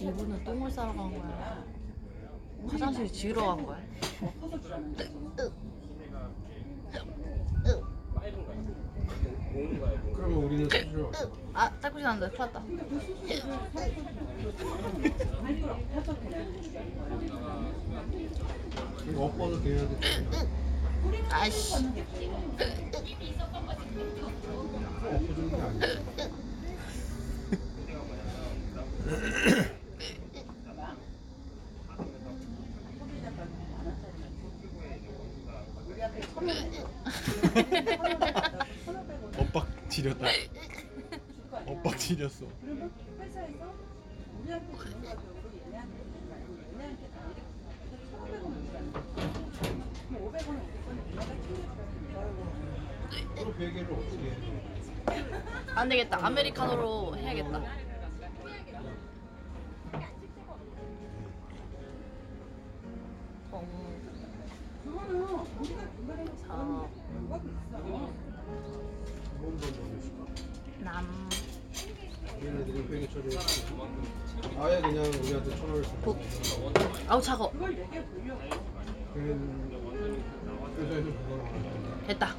이분은 똥을 싸러 간 거야? 화장실 지으러 간 거야? 그러면 우리는 수술 아, 딸꾹질 난다. 큰일 났다. 이거 엎어도 돼야 돼. 아이씨. 엎어주는 게 아니야. 엇박 지렸다. 엇박 지렸어. 그리고 회사에서 우리한테 주는 가격으로 얘네한테 다 이렇게 1,500원 주라는 거야. 그럼 500원, 500원 얘네가 챙겨주라는 거야. 그럼 베개를 어떻게 해? 안 되겠다. 아메리카노로 해야겠다. 그거는 우리가 중간에 어. 방법이 있어. 한번 더 넣으실까? 남. 얘네들이 베개 처리했고 아예 그냥 우리한테 1,000원을 국. 줬어. 아우 차가워. 그걸 얘기해 보려고. 회사에서 그걸 안 하는데. 됐다.